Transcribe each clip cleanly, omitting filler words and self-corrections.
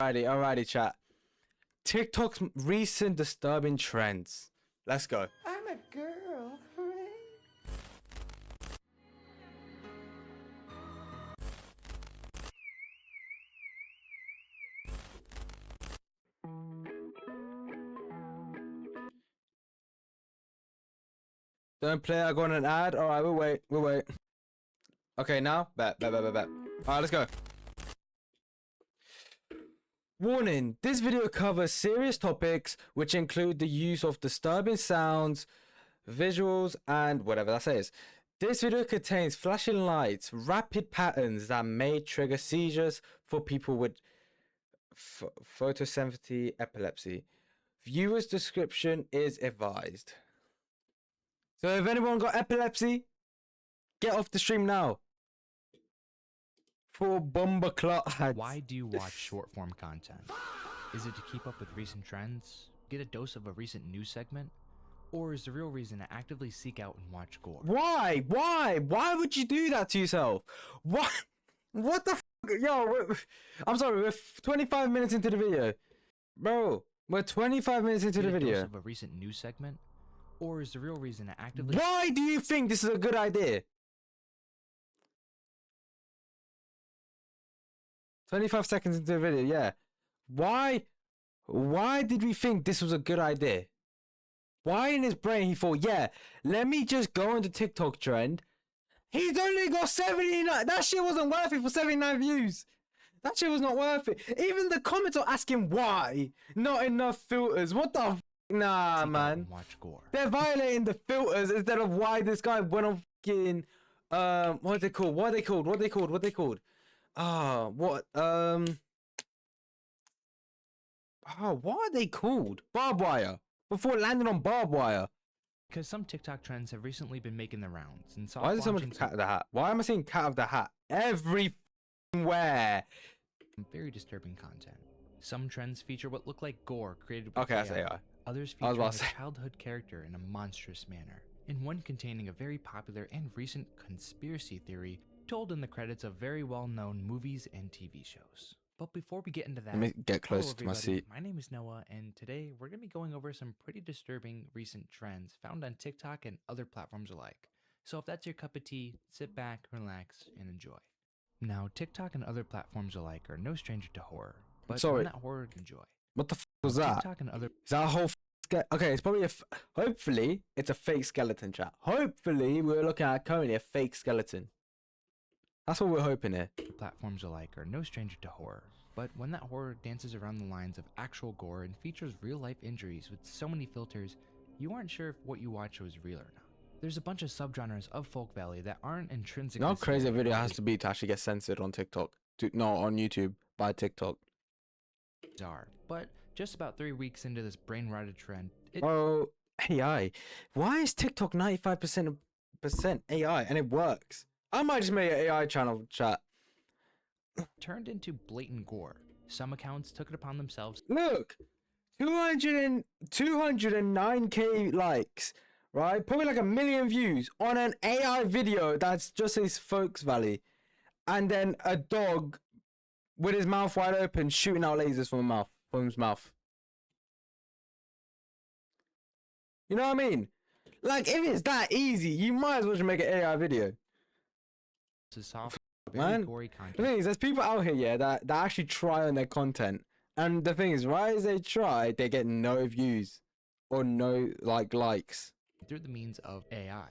Alrighty, chat. TikTok's recent disturbing trends. Let's go. I'm a girl. Hooray. Don't play. I go on an ad. Alright, we'll wait. Okay, now bet. Alright, let's go. Warning, this video covers serious topics which include the use of disturbing sounds, visuals, and whatever that says. This video contains flashing lights, rapid patterns that may trigger seizures for people with photosensitivity epilepsy. Viewer's description is advised. So if anyone got epilepsy, get off the stream now. For bomber clot ads. Why do you watch short form content? Is it to keep up with recent trends, get a dose of a recent news segment, or is the real reason to actively seek out and watch gore? Why? Why would you do that to yourself? What? What the f? Yo, I'm sorry, we're 25 minutes into the video. Bro, we're 25 minutes into the video. Dose of a recent news segment, or is the real reason to actively... Why do you think this is a good idea? 25 seconds into the video, yeah. Why did we think this was a good idea? Why in his brain he thought, yeah, let me just go on the TikTok trend. He's only got 79. That shit wasn't worth it for 79 views. That shit was not worth it. Even the comments are asking why. Not enough filters. What the f? Nah, man. Watch gore. They're violating the filters instead of why this guy went on fucking what are they called? What are they called? Barbed wire. Before it landed on barbed wire. Because some TikTok trends have recently been making the rounds. And Why is there so much cat of the hat? Why am I seeing cat of the hat everywhere? Very disturbing content. Some trends feature what look like gore created with Okay, that's AI. Others feature a childhood character in a monstrous manner. And one containing a very popular and recent conspiracy theory told in the credits of very well-known movies and TV shows. But before we get into that, let me get close to my seat. My name is Noah, and today we're going to be going over some pretty disturbing recent trends found on TikTok and other platforms alike. So if that's your cup of tea, sit back, relax, and enjoy. Now, TikTok and other platforms alike are no stranger to horror, but when that horror enjoy. What the f was that? TikTok and other... Is that a whole okay, it's probably hopefully it's a fake skeleton, chat. Hopefully we're looking at currently a fake skeleton. That's what we're hoping here. Platforms alike are no stranger to horror, but when that horror dances around the lines of actual gore and features real-life injuries with so many filters, you aren't sure if what you watch was real or not. There's a bunch of subgenres of Folk Valley that aren't intrinsically... How crazy a video has to be to actually get censored on TikTok. No, on YouTube by TikTok. But just about 3 weeks into this brain-rotted trend... AI. Why is TikTok 95% AI and it works? I might just make an AI channel, chat. Turned into blatant gore. Some accounts took it upon themselves. Look, 209k likes, right? Probably like 1 million views on an AI video that's just his Folks Valley, and then a dog with his mouth wide open shooting out lasers from his mouth. You know what I mean? Like, if it's that easy, you might as well just make an AI video. Man, the thing is, there's people out here, yeah, that actually try on their content, and the thing is, right as they try, they get no views or no likes through the means of AI,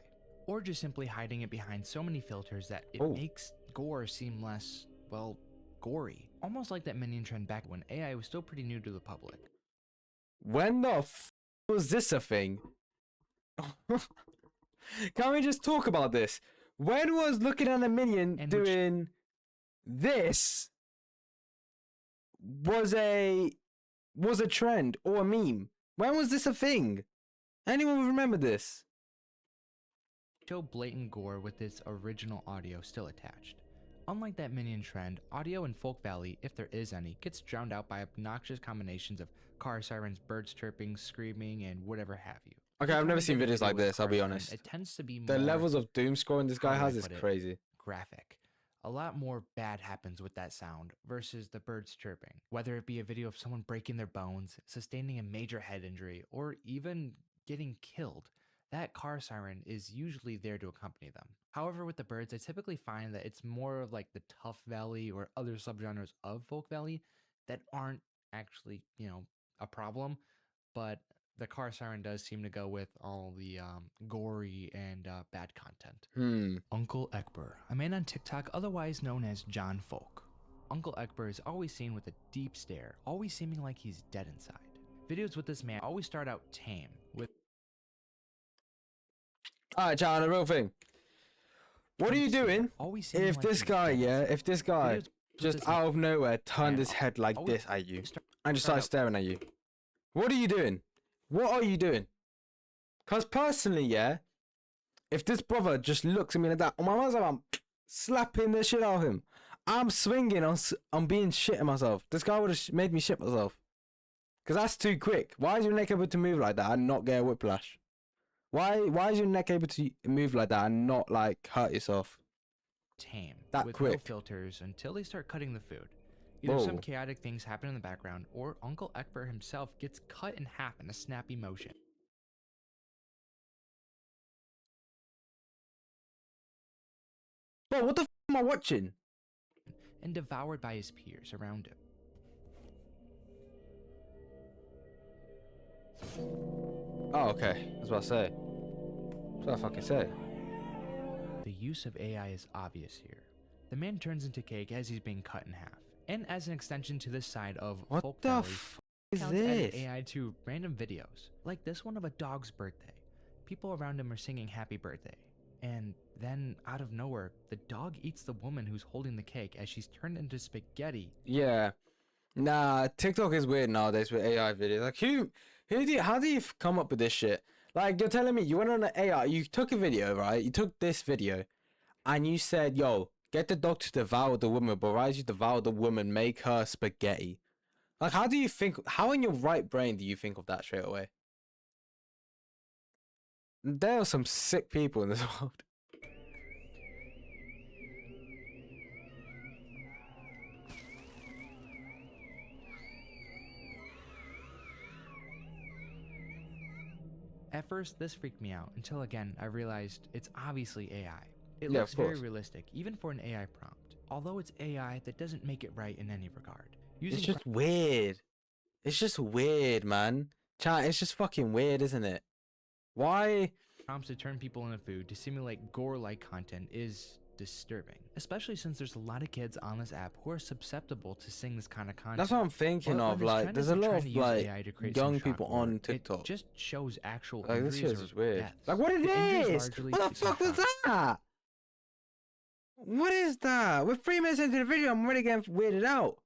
or just simply hiding it behind so many filters that it makes gore seem less, well, gory, almost like that minion trend back when AI was still pretty new to the public. When the f was this a thing? Can we just talk about this? When was looking at a minion doing this was a trend or a meme? When was this a thing? Anyone remember this? Show blatant gore with its original audio still attached. Unlike that minion trend, audio in Folk Valley, if there is any, gets drowned out by obnoxious combinations of car sirens, birds chirping, screaming, and whatever have you. Okay, I've never seen videos like this, I'll be honest. It tends to be the levels of doom scrolling this guy has is crazy. Graphic. a lot more bad happens with that sound versus the birds chirping. Whether it be a video of someone breaking their bones, sustaining a major head injury, or even getting killed, that car siren is usually there to accompany them. However, with the birds, I typically find that it's more of like the tough valley or other subgenres of folk valley that aren't actually, a problem, but the car siren does seem to go with all the gory and bad content. Uncle Ekber, a man on TikTok otherwise known as John Folk. Uncle Ekber is always seen with a deep stare, always seeming like he's dead inside. Videos with this man always start out tame, with Alright, John, the real thing. What are you doing if this guy, if this guy just out of nowhere turned his head like this at you and just started staring at you? What are you doing? What are you doing? Because personally, if this brother just looks at me like that, on my mom's like, I'm slapping the shit out of him. I'm swinging on being shit at myself. This guy would have made me shit myself. Because that's too quick. Why is your neck able to move like that and not get a whiplash? Why is your neck able to move like that and not like hurt yourself? Tame, that with quick. No filters until they start cutting the food. Either some chaotic things happen in the background, or Uncle Ekber himself gets cut in half in a snappy motion. Bro, what the f am I watching? And devoured by his peers around him. Oh, okay. I was about to say. What did I fucking say? The use of AI is obvious here. The man turns into cake as he's being cut in half. And as an extension to this side of What folk the valley, f is accounts edit this? AI to random videos, like this one of a dog's birthday. People around him are singing happy birthday. And then, out of nowhere, the dog eats the woman who's holding the cake as she's turned into spaghetti. Yeah. Nah, TikTok is weird nowadays with AI videos. Like, how do you come up with this shit? Like, you're telling me you went on an AI, you took a video, right? You took this video, and you said, yo, get the dog to devour the woman, but right as you devour the woman, make her spaghetti. Like, how in your right brain do you think of that straight away? There are some sick people in this world. At first, this freaked me out until again I realized it's obviously AI. It Yeah, looks of very course. realistic, even for an AI prompt. Although it's AI, that doesn't make it right in any regard. It's just weird. It's just weird, man. Chat, it's just fucking weird, isn't it? Why? Prompts to turn people into food to simulate gore-like content is disturbing, especially since there's a lot of kids on this app who are susceptible to seeing this kind of content. That's what I'm thinking But when of. this Like, trend there's a isn't lot trying of to use like AI to create some young shock people horror, on TikTok. It just shows actual Like, this injuries shit is or just weird. deaths. Like, what is The injuries this? largely What the seem fuck was shock. that? What is that? We're 3 minutes into the video. I'm already getting weirded out.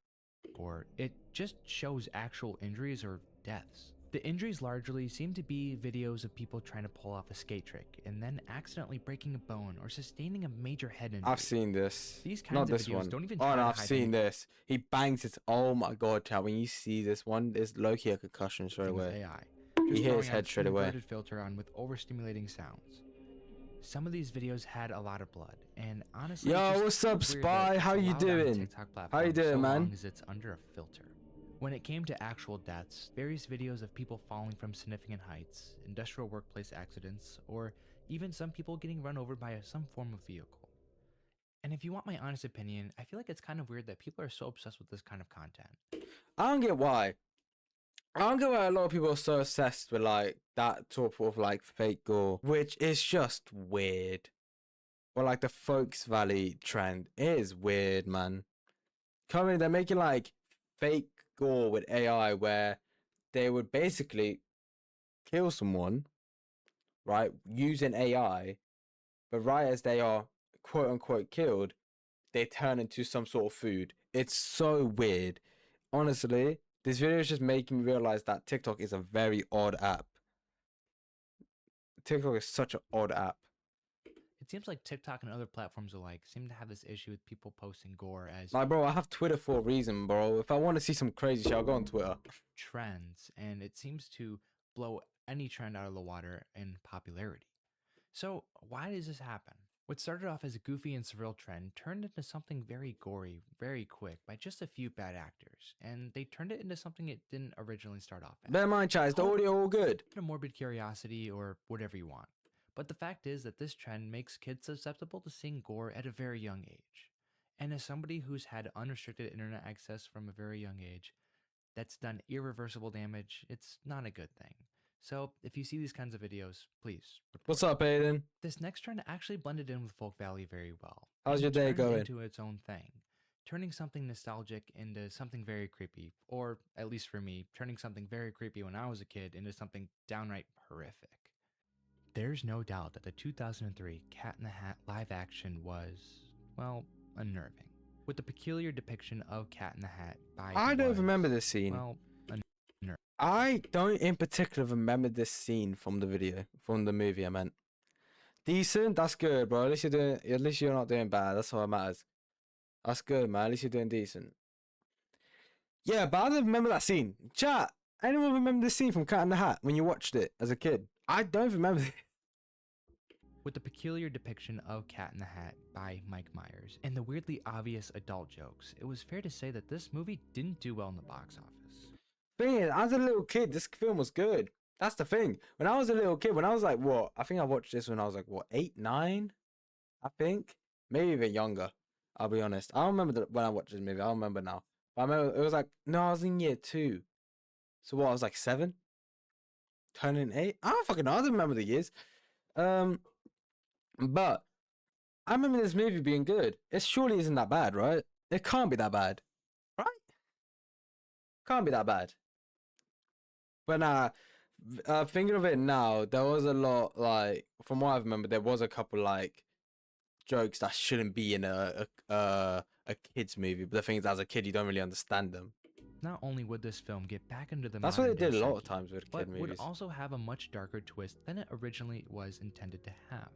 Or it just shows actual injuries or deaths. The injuries largely seem to be videos of people trying to pull off a skate trick and then accidentally breaking a bone or sustaining a major head injury. I've seen this. These kinds Not of this videos one. don't even Oh try no, to I've hide seen any this. He bangs it. Oh my god, chat. When you see this one, it's low-key a concussion straight with away. AI. You Just hear his throwing head an straight away. inverted filter on with overstimulating sounds. Some of these videos had a lot of blood, and honestly, Yo, it's just what's up, weird Spy? that it's How you allowed on the doing? TikTok How you platform doing, so man? long as it's under a filter. When it came to actual deaths, various videos of people falling from significant heights, industrial workplace accidents, or even some people getting run over by some form of vehicle. And if you want my honest opinion, I feel like it's kind of weird that people are so obsessed with this kind of content. I don't get why. I don't get why a lot of people are so obsessed with like that type of like fake gore, which is just weird. Or like the Folks Valley trend. It is weird, man. Currently, they're making like fake gore with AI where they would basically kill someone, right, using AI, but right as they are quote unquote killed, they turn into some sort of food. It's so weird. Honestly, this video is just making me realize that TikTok is a very odd app. TikTok is such an odd app. It seems like TikTok and other platforms alike seem to have this issue with people posting gore as Like, bro, I have Twitter for a reason, bro. If I want to see some crazy shit, I'll go on Twitter. trends, and it seems to blow any trend out of the water in popularity. So why does this happen? What started off as a goofy and surreal trend turned into something very gory very quick by just a few bad actors, and they turned it into something it didn't originally start off as. Bear in mind, chat, is the audio all good? A morbid curiosity or whatever you want. But the fact is that this trend makes kids susceptible to seeing gore at a very young age. And as somebody who's had unrestricted internet access from a very young age, that's done irreversible damage, it's not a good thing. So if you see these kinds of videos, please report. What's up, Aiden? This next trend actually blended in with Folk Valley very well. How's your and day turned going? Into its own thing, turning something nostalgic into something very creepy, or at least for me, turning something very creepy when I was a kid into something downright horrific. There's no doubt that the 2003 Cat in the Hat live action was, well, unnerving. With the peculiar depiction of Cat in the Hat by I don't remember this scene. well, I don't in particular remember this scene from the video, from the movie I meant. Decent, that's good, bro. At least you're not doing bad. That's all that matters. That's good, man. At least you're doing decent. Yeah, but I don't remember that scene. Chat, anyone remember this scene from Cat in the Hat when you watched it as a kid? I don't remember it. With the peculiar depiction of Cat in the Hat by Mike Myers and the weirdly obvious adult jokes, it was fair to say that this movie didn't do well in the box office. Thing is, as a little kid, this film was good. That's the thing. When I was a little kid, when I was like, what? I think I watched this when I was like, what, 8, 9? I think. Maybe even younger. I'll be honest. I don't remember when I watched this movie. I don't remember now. But I remember it was like, no, I was in year 2. So what, I was like 7? Turning 8? I don't fucking know. I don't remember the years. But I remember this movie being good. It surely isn't that bad, right? It can't be that bad. Right? Can't be that bad. But nah, thinking of it now, there was a lot, like, from what I remember, there was a couple, like, jokes that shouldn't be in a kid's movie. But the thing is, as a kid, you don't really understand them. Not only would this film get back into the That's what they modern-day did a lot of psyche, times with but kid would movies. also have a much darker twist than it originally was intended to have.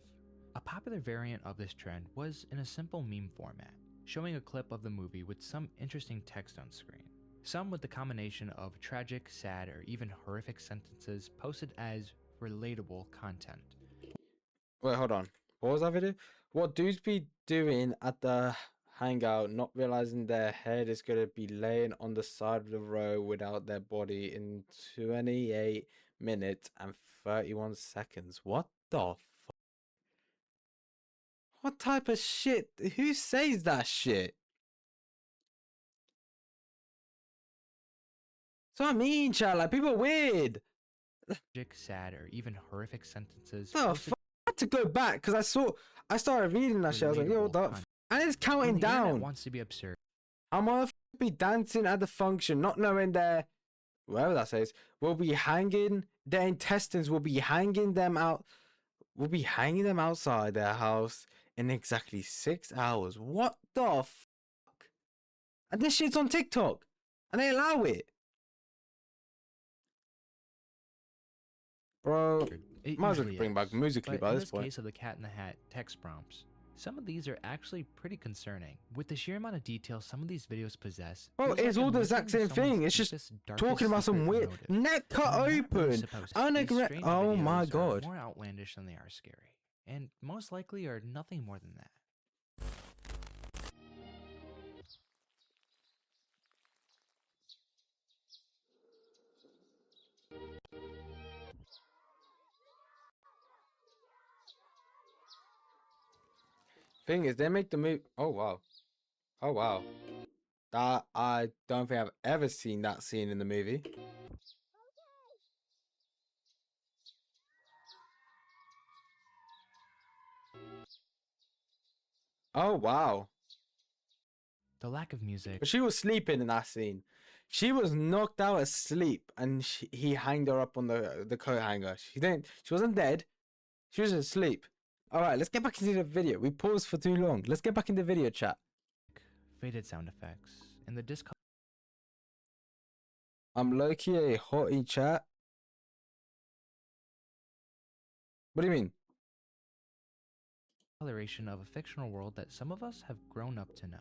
A popular variant of this trend was in a simple meme format, showing a clip of the movie with some interesting text on screen. Some with the combination of tragic, sad, or even horrific sentences posted as relatable content. Wait, hold on. What was that video? What dudes be doing at the hangout, not realizing their head is going to be laying on the side of the road without their body in 28 minutes and 31 seconds. What the fuck? What type of shit? Who says that shit? So I mean, chat, like, people are weird. Tragic, sad, or even horrific sentences. The fuck? I had to go back because I started reading that shit. I was like, yo, what the fuck? And it's counting down. Wants to be absurd. I'm gonna be dancing at the function, not knowing their, whatever that says, will be hanging, their intestines will be hanging them out, will be hanging them outside their house in exactly 6 hours. What the fuck? And this shit's on TikTok, and they allow it. Bro, might as well bring back Musically by this point. In this case of the Cat in the Hat text prompts, some of these are actually pretty concerning. With the sheer amount of detail some of these videos possess. Bro, it's all the exact same thing. It's just talking about some weird neck cut open. Oh my god. More outlandish than they are scary, and most likely are nothing more than that. Thing is, they make the movie. Oh wow, oh wow. That I don't think I've ever seen that scene in the movie. Oh wow. The lack of music. But she was sleeping in that scene. She was knocked out asleep, and he hanged her up on the coat hanger. She didn't. She wasn't dead. She was asleep. All right, let's get back into the video. We paused for too long. Let's get back in the video chat. Faded sound effects and the I'm low-key a hottie chat. What do you mean? discoloration of a fictional world that some of us have grown up to know.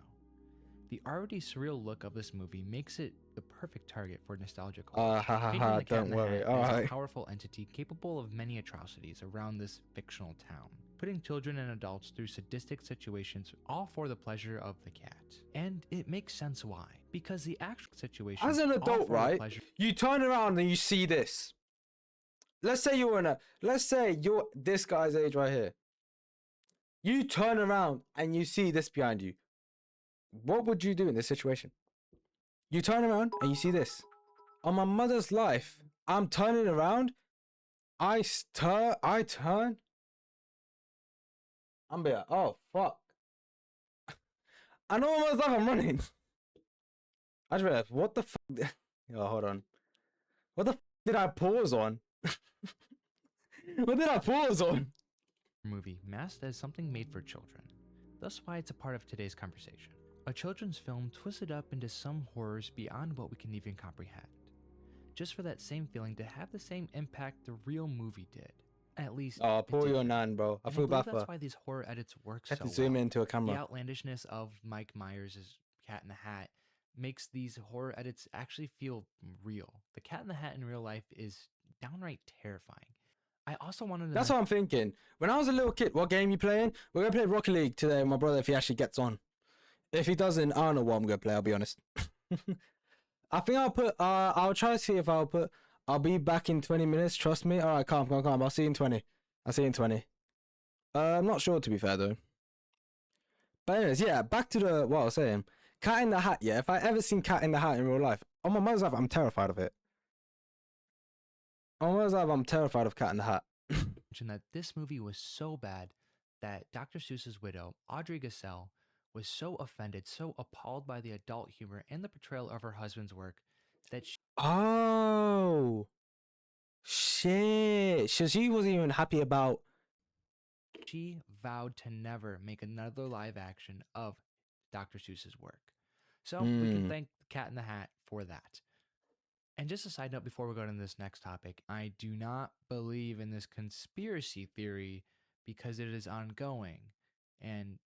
The already surreal look of this movie makes it the perfect target for nostalgia culture. Don't worry. All right. A powerful entity capable of many atrocities around this fictional town. putting children and adults through sadistic situations all for the pleasure of the cat. And it makes sense why. Because the actual situation, As an all adult, for the right? pleasure You turn around and you see this. Let's say you're this guy's age right here. You turn around and you see this behind you. What would you do in this situation? You turn around and you see this. On my mother's life, I'm turning around. I turn. I'm be like, oh fuck. I know my mother's life, I'm running. I just realized, what the fuck? Oh, hold on. What the fuck did I pause on? What did I pause on? movie masked as something made for children. Thus why it's a part of today's conversation. A children's film twisted up into some horrors beyond what we can even comprehend. Just for that same feeling to have the same impact the real movie did. At least, Oh, it poor did your for me. nan, bro. I And feel believe bad for that's her. why these horror edits work Have so to zoom well. into a The camera. outlandishness of Mike Myers' Cat in the Hat makes these horror edits actually feel real. The Cat in the Hat in real life is downright terrifying. I also wanted to That's what I'm thinking. When I was a little kid, what game you playing? We're gonna play Rocket League today with my brother if he actually gets on. If he doesn't, I don't know what I'm gonna play, I'll be honest. I think I'll try to see if I'll be back in 20 minutes, trust me. Alright, calm. I'll see you in 20. I'll see you in 20. I'm not sure to be fair though. But anyways, yeah, back to what I was saying. Cat in the Hat, yeah. If I ever seen Cat in the Hat in real life, on my mother's life, I'm terrified of it. On my mother's life, I'm terrified of Cat in the Hat. mention that this movie was so bad that Dr. Seuss's widow, Audrey Gassell, was so offended, so appalled by the adult humor and the portrayal of her husband's work that Oh, shit. So she wasn't even happy about. she vowed to never make another live action of Dr. Seuss's work. So we can thank the Cat in the Hat for that. And just a side note before we go to this next topic, I do not believe in this conspiracy theory because it is ongoing. And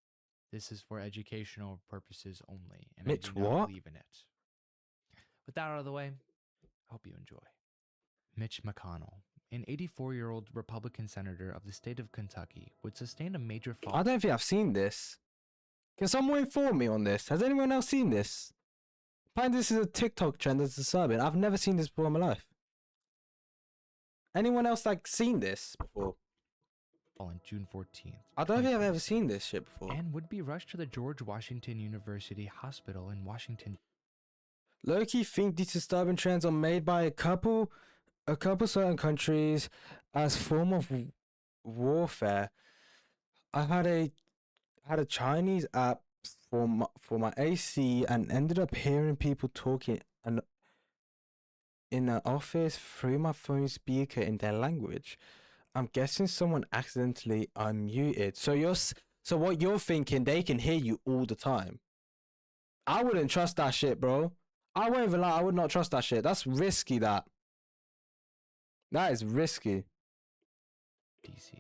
this is for educational purposes only. And I Mitch, do not what? believe in it. With that out of the way, I hope you enjoy. Mitch McConnell, an 84-year-old Republican senator of the state of Kentucky, would sustain a major fall. I don't think I've seen this. Can someone inform me on this? Has anyone else seen this? Apparently this is a TikTok trend that's disturbing. I've never seen this before in my life. Anyone else seen this before? On June 14th. I don't think I've ever 2026, seen this shit before. and would be rushed to the George Washington University Hospital in Washington. Low-key think these disturbing trends are made by a couple certain countries as form of warfare. I had a Chinese app for my AC and ended up hearing people talking and in the office through my phone speaker in their language. I'm guessing someone accidentally unmuted. So what you're thinking, they can hear you all the time. I wouldn't trust that shit, bro. I won't even lie, I would not trust that shit. That's risky, that is risky. DC.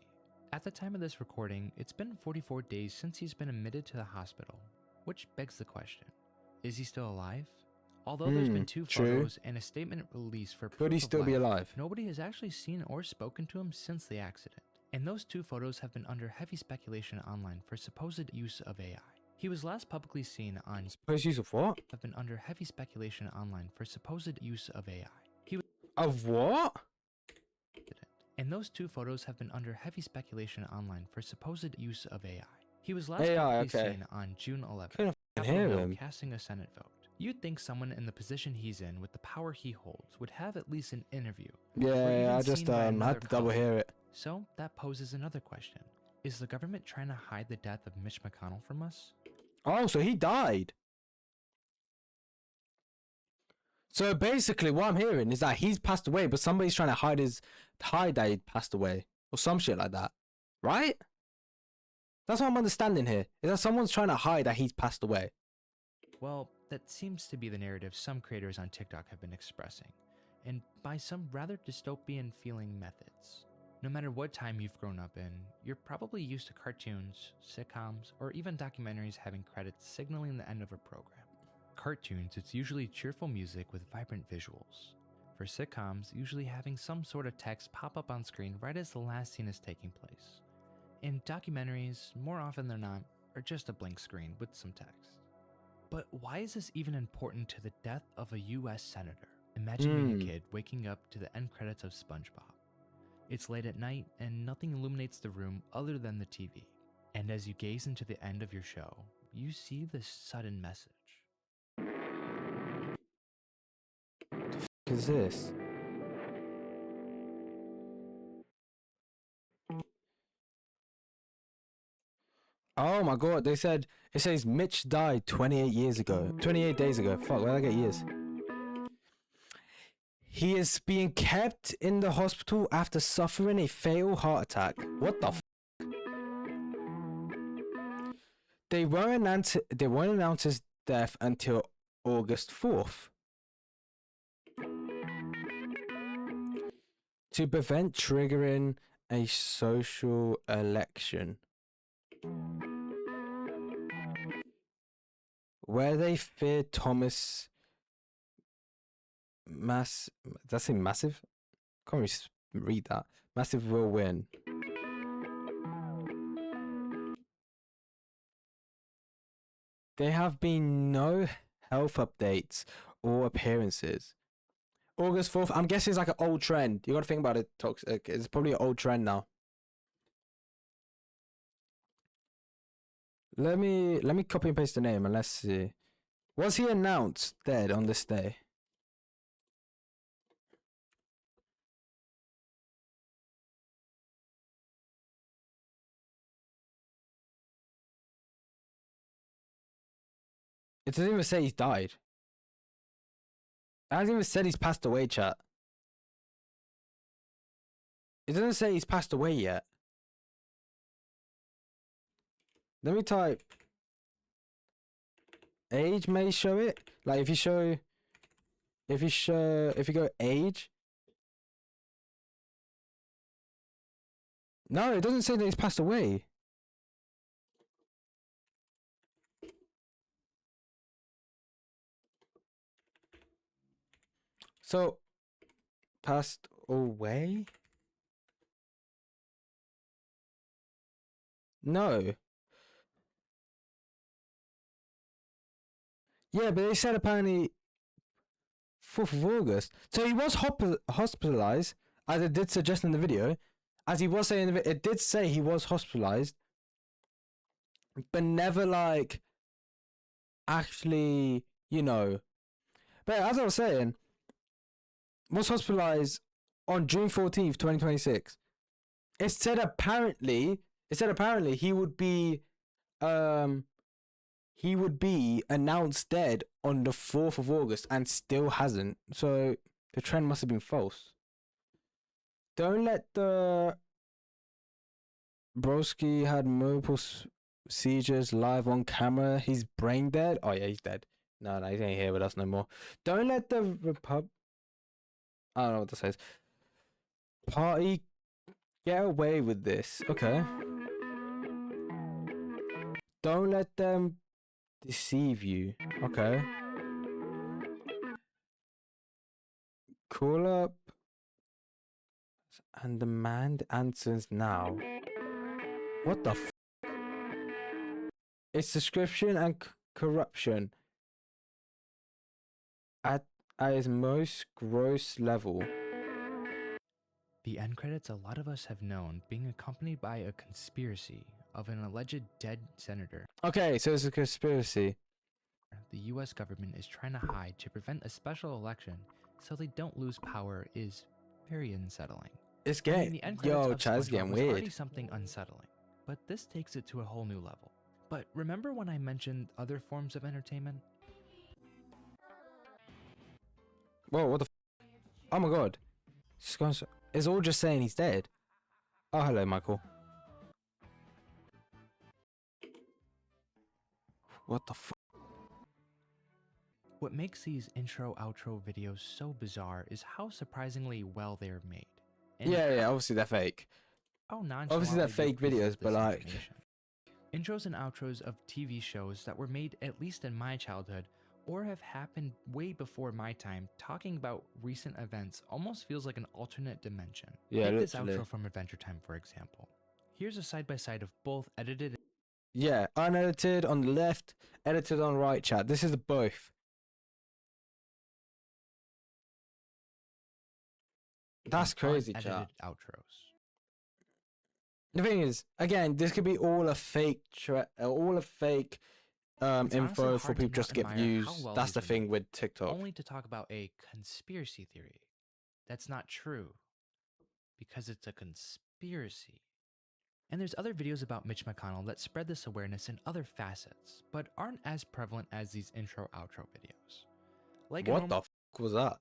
At the time of this recording, it's been 44 days since he's been admitted to the hospital, which begs the question, is he still alive? Although there's been two true. photos and a statement released for Could he proof of still be life, alive? nobody has actually seen or spoken to him since the accident. And those two photos have been under heavy speculation online for supposed use of AI. He was last publicly seen on Supposed use of what? have been under heavy speculation online for supposed use of AI. He was Of what? and those two photos have been under heavy speculation online for supposed use of AI. He was last AI, publicly okay. seen on June 11th, Couldn't fucking Capitol hear Hill him. casting a Senate vote. You'd think someone in the position he's in with the power he holds would have at least an interview. Yeah, even I just seen by had another to double colleague. hear it. So that poses another question. Is the government trying to hide the death of Mitch McConnell from us? Oh, so he died. So basically, what I'm hearing is that he's passed away, but somebody's trying to hide that he passed away or some shit like that, right? That's what I'm understanding here. Is that someone's trying to hide that he's passed away? Well, that seems to be the narrative some creators on TikTok have been expressing, and by some rather dystopian feeling methods. No matter what time you've grown up in, you're probably used to cartoons, sitcoms, or even documentaries having credits signaling the end of a program. Cartoons, it's usually cheerful music with vibrant visuals. For sitcoms, usually having some sort of text pop up on screen right as the last scene is taking place. And documentaries, more often than not, are just a blank screen with some text. But why is this even important to the death of a US senator? Imagine being a kid waking up to the end credits of SpongeBob. It's late at night and nothing illuminates the room other than the TV. And as you gaze into the end of your show, you see this sudden message. What is this? Oh my god, it says Mitch died 28 years ago. 28 days ago. Fuck, where did I get years? He is being kept in the hospital after suffering a fatal heart attack. What the f? They won't announce his death until August 4th. To prevent triggering a social election. Where they fear Thomas Did I say massive? Can't really read that. Massive will win. There have been no health updates or appearances. August 4th, I'm guessing it's like an old trend. You gotta think about it, Toxic. It's probably an old trend now. Let me copy and paste the name and let's see. Was he announced dead on this day? It doesn't even say he's died. It hasn't even said he's passed away, chat. It doesn't say he's passed away yet. Let me type. Age may show it. Like if you go age. No, it doesn't say that he's passed away. So, passed away? No. Yeah, but they said apparently 4th of August. So he was hospitalized, as it did suggest in the video. As he was saying, it did say he was hospitalized, but never like actually, you know. But as I was saying, was hospitalized on June 14th, 2026. It said apparently he would be announced dead on the 4th of August and still hasn't. So the trend must have been false. Don't let the Broski had multiple seizures live on camera. He's brain dead. Oh yeah, he's dead. No, he ain't here with us no more. Don't let the I don't know what this says. Party get away with this. Okay. Don't let them deceive you. Okay. Call up and demand answers now. What the f? It's subscription and corruption at its most gross level. The end credits a lot of us have known being accompanied by a conspiracy of an alleged dead senator. Okay, so it's a conspiracy. The US government is trying to hide to prevent a special election so they don't lose power is very unsettling. It's I mean, getting the end credits of Chaz, SpongeBob getting was already weird. something unsettling, but this takes it to a whole new level. But remember when I mentioned other forms of entertainment? Whoa, what the f? Oh my god. It's all just saying he's dead. Oh, hello, Michael. What the f? What makes these intro-outro videos so bizarre is how surprisingly well they're made. And Yeah, obviously they're fake. how Obviously they're nonchalantly they fake present videos, but this like... information. Intros and outros of TV shows that were made at least in my childhood or have happened way before my time, talking about recent events almost feels like an alternate dimension. Yeah, Take this literally. outro from Adventure Time, for example. Here's a side-by-side of both edited. Yeah, unedited on the left, edited on the right, chat. This is both. That's and crazy, chat. unedited outros. The thing is, again, this could be all a fake, all a fake It's honestly info for hard to people just to not get admire views. how well That's these the are thing made, with TikTok. only to talk about a conspiracy theory. That's not true, because it's a conspiracy. And there's other videos about Mitch McConnell that spread this awareness in other facets, but aren't as prevalent as these intro-outro videos. Like a What the normal fuck was that?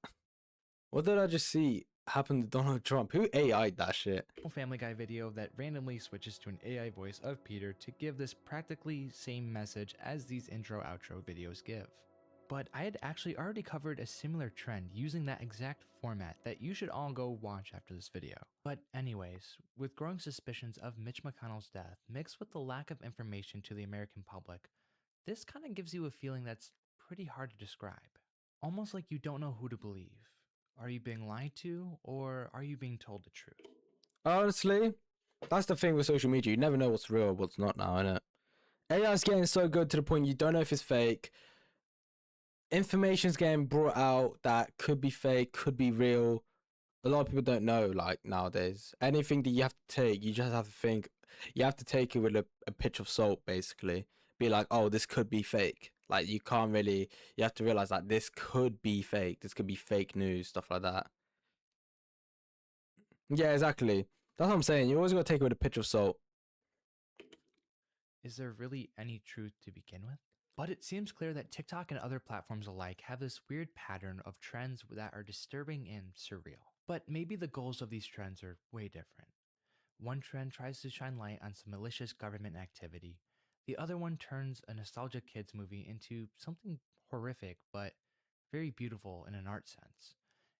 What did I just see happen to Donald Trump? Who AI'd that shit? Family Guy video that randomly switches to an AI voice of Peter to give this practically same message as these intro-outro videos give. But I had actually already covered a similar trend using that exact format that you should all go watch after this video. But anyways, with growing suspicions of Mitch McConnell's death mixed with the lack of information to the American public, this kind of gives you a feeling that's pretty hard to describe. Almost like you don't know who to believe. Are you being lied to, or are you being told the truth? Honestly, that's the thing with social media. You never know what's real or what's not now, innit? AI's getting so good to the point you don't know if it's fake. Information's getting brought out that could be fake, could be real. A lot of people don't know, like, nowadays. Anything that you have to take, you just have to think, you have to take it with a pinch of salt, basically. Be like, oh, this could be fake. Like, you can't really, you have to realize that this could be fake. This could be fake news, stuff like that. Yeah, exactly. That's what I'm saying. You always got to take it with a pinch of salt. Is there really any truth to begin with? But it seems clear that TikTok and other platforms alike have this weird pattern of trends that are disturbing and surreal. But maybe the goals of these trends are way different. One trend tries to shine light on some malicious government activity. The other one turns a nostalgic kids movie into something horrific but very beautiful in an art sense.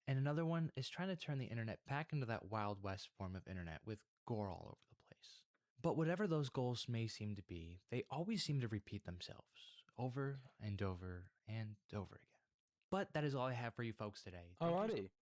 And another one is trying to turn the internet back into that Wild West form of internet with gore all over the place. But whatever those goals may seem to be, they always seem to repeat themselves over and over and over again. But that is all I have for you folks today. Thank you Alrighty.